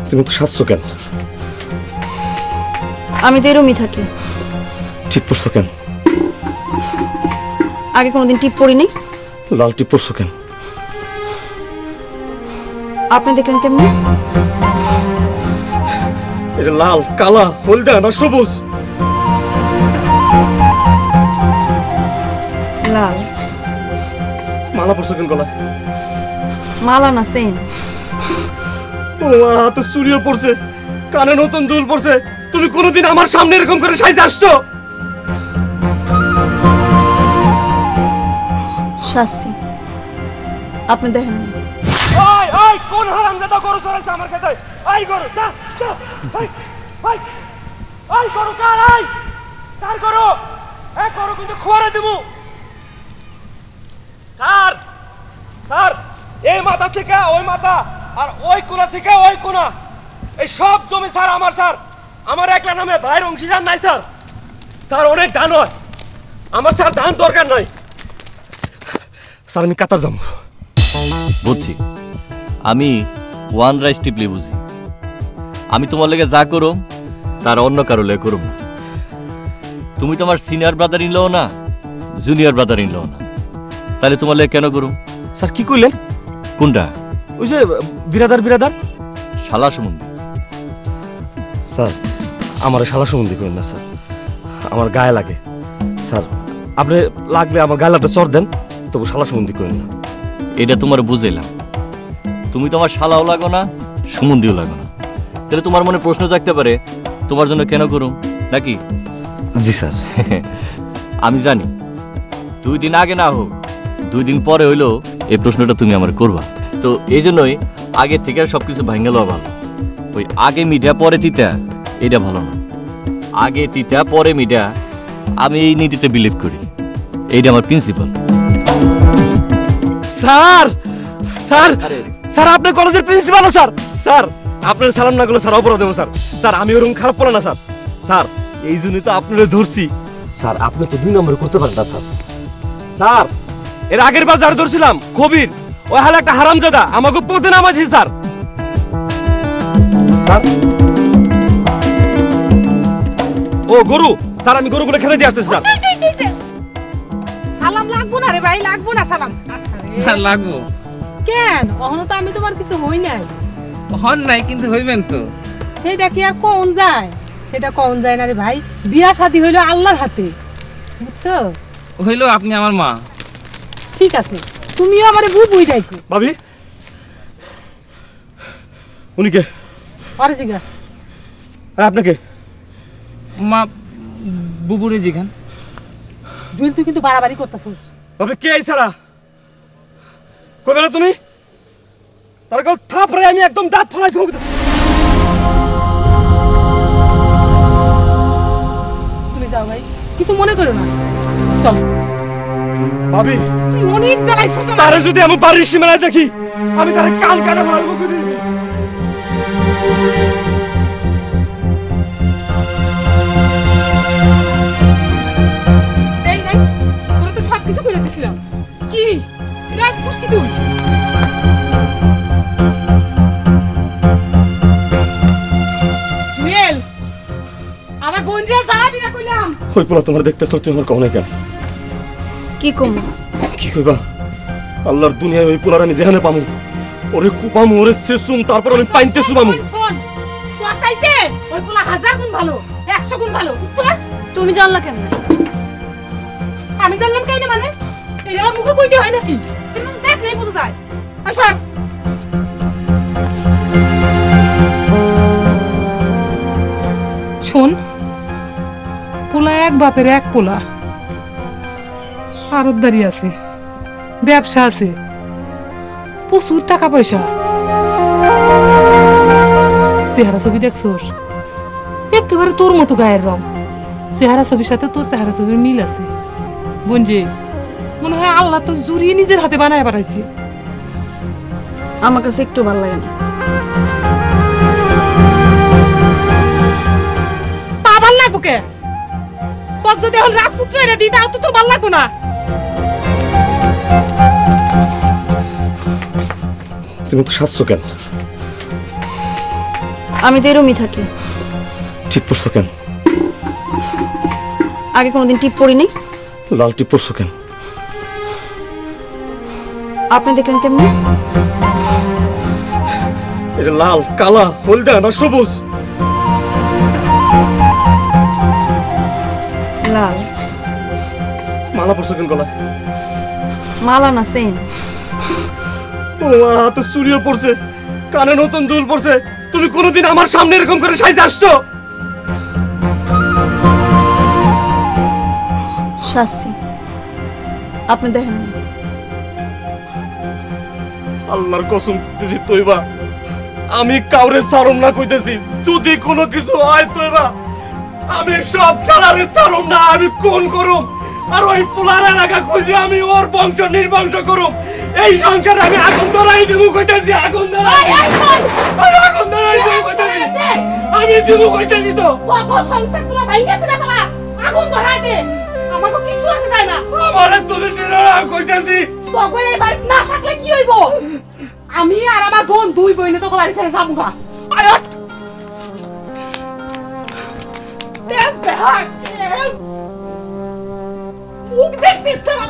তুমি তো সাজছো কেন? আমি তো এরমই থাকি। টিপ পরছো কেন? আগে কোনোদিন টিপ পরিনি। লাল টিপ পরছো কেন? আপনি দেখলেন কেমনে? এটা লাল, কালা, হলদা না সবুজ? লাল। মালা পরছো কেন গলায়? মালা না চেন। ও হাতে চুড়িও পড়ছে, কানে নতুন দুল পড়ছে। তুমি কোনোদিন আমার সামনে এরকম করে সাইজ আসছো? শাস্তি আপনি দেখেন না। ওই ওই কোন হারামজাদা গরু চড়াইছে আমার খেতে? এই গরু যা যা। এই এই এই গরু কার? এই কার গরু? এই গরু কিন্তু খোয়ারে দেবো। স্যার স্যার, এই মাথা থেকে ওই মাথা আর ওই কোণা থেকে ওই কোণা, এই সব জমি স্যার আমার। স্যার আমার একলা নামে ভাইয়ের অংশীদার নাই স্যার। স্যার অনেক ধান হয় আমার, স্যার ধান দরকার নাই স্যার। আমি কাতার যাবো। বুঝছি, আমি ওয়ান রাইস টিপলি বুঝি। আমি তোমার লেগে যা করো তার অন্য কারো লেগে করো না। তুমি তোমার সিনিয়র ব্রাদার ইন লও না, জুনিয়র ব্রাদার ইন লও না, তাহলে তোমার লেগে কেন করো? স্যার কি কইলেন? কোনটা? ওই যে বিরাদার বিরাদার শালা সম্বন্ধে। স্যার আমার শালা সম্বন্ধে করেন না স্যার, আমার গায়ে লাগে স্যার। আপনি লাগলে আমার গায়ে লাগতে চর দেন, তবু শালা সম্বন্ধে করেন না। এটা তোমার বুঝাইলাম। তুমি তোমার শালাও লাগো না, সুমন্দিও লাগো না, তাহলে তোমার মনে প্রশ্ন থাকতে পারে তোমার জন্য কেন করুম নাকি? জি স্যার। আমি জানি 2 দিন আগে না হোক 2 দিন পরে হইলেও এই প্রশ্নটা তুমি আমার করবা। তো এই জন্যই আগে থেকে সবকিছু ভাঙে লওয়া ভালো। ওই আগে মিঠা পরে তিতা এটা ভালো না। আগে তিতা পরে মিঠা, আমি এই নীতিতে বিলিভ করি। এইটা আমার প্রিন্সিপাল। স্যার স্যার স্যার আপনার কলেজের প্রিন্সিপাল স্যার। স্যার আপনার সালাম না করলে স্যার অপরাধ দেবো স্যার। স্যার আমি ওরকম খারাপ বলে না স্যার। স্যার এই জন্যই তো আপনারা ধরছি স্যার। আপনি তো 2 নম্বর করতে পারেন না স্যার। স্যার এর আগের বার যারা ধরছিলাম কবির, ওই হালে একটা হারামজাদা আমাকে পদে নামাই দিয়েছে স্যার। স্যার ও গরু স্যার, আমি গরুগুলো খেতে দিয়ে আসতেছি স্যার। সালাম লাগবো না রে ভাই, লাগবো না সালাম। লাগবো কেন? অহনো তো আমি তোমার কিছু হই নাই। হন নাই কিন্তু হইবেন তো। সেটা কি আর কোন যায়? সেটা কোন যায় না রে ভাই। বিয়া শাদী হইলো আল্লাহর হাতে, বুঝছো? হইলো আপনি আমার মা। ঠিক আছে, তুমিও আমারে বুবুই ডাইকো। ভাবি উনি কে? আরে জিগা আপনাকে মা বুবুরে জিগান। জুয়েল তুই কিন্তু বাড়াবাড়ি করতেছিস। ভাবি কে এই সারা? কবে না তুমি? তার কাল থাপড়ে আমি একদম দাঁত ফালাই ঠোক। তুমি যাও ভাই, কিছু মনে করো না, চল। ভাবি তুই অনেক জ্বালাইছিস আমারে। তারে যদি আমি বাড়ির সীমানায় দেখি, আমি তারে কান কাটা মারবো। কদি এই নাই, তোরা তো সব কিছু করে দিছিলাম। কি রাখছিস কি তুই? জুয়েল, আমার বোনরা জ্বালাবি না কইলাম। ওই পোলা তোমার দেখতে আসলে তুমি আমার কখনো কেন? কি কম? কি কইবা? আল্লাহর দুনিয়ায় ওই পোলার আমি যেখানে পামু ওরে কুপামু, ওরে শেষুম, তারপর আমি পাইনতে সুবামু। শোন, তোর চাইতে ওই পোলা 1000 গুণ ভালো, 100 গুণ ভালো, বুঝছস? তুমি জানলা কেমনে? আমি জানলাম কেমনে মানে? এটা আমার মুখে কইতে হয় নাকি? এটা তো দেখলেই বোঝা যায়। আসো। শোন, পোলা এক বাপের এক পোলা, আরতদারি আছে, ব্যবসা আছে, প্রচুর টাকা পয়সা। চেহারা ছবি দেখছোস? একেবারে তোর মতো গায়ের রং। চেহারা ছবির সাথে তোর চেহারা ছবির মিল আছে। বোনজি, মনে হয় আল্লাহ তো জুড়িয়ে নিজের হাতে বানায় পাঠাইছে। আমার কাছে একটু ভালো লাগে না। তা ভাল লাগবো কে? তোর যদি এখন রাজপুত্র এনে দিই তাও তো তোর ভাল লাগবো না। তুমি তো সাজছো কেন? আমি তো এরমই থাকি। ঠিক পড়ছো কেন? আগে কোনোদিন টিপ পড়িনি। লাল টিপ পড়ছো কেন? আপনি দেখলেন কেমনি? এটা লাল, কালা, হলদা না সবুজ? লাল। মালা পড়ছো কেন গলায়? মালা না সেন। ও মা, হাতে চুড়িও পড়ছে, কানে নতুন দুল পড়ছে। তুমি কোনোদিন আমার সামনে এরকম করে সাইজ আসছো? শাস্তি আপনি দেখেন না। আল্লাহর কসম করতেছি তৈবা, আমি কাউরে ছাড়ম না কইতেছি। যদি কোনো কিছু হয় তৈবা, আমি সব ছাড়ারে ছাড়ম না। আমি কোন করুম আর ওই পোলারে লাগা খুঁজে আমি ওর বংশ নির্বংশ করুম। এই সংসারে আমি আগুন ধরাই দেবো কইতেছি, আগুন ধরাই, আমি আগুন ধরাই দেবো কইতেছি, আমি দেবো কইতেছি তো। সংসার তোরা ভাইঙ্গা তোরা ফেলা, আগুন ধরাই দে, আমাকে কিছু আসে যায় না। আমারে তুমি চিনো না কইতেছি। তোকে এই বাড়ি না থাকলে কি হইব? আমি আর আমার বোন দুই বইনে তোকে বাড়ি ছেড়ে যাবো গা। আয় ওঠ। তেজ দেখ, তেজ। মুখ দেখতে ইচ্ছা না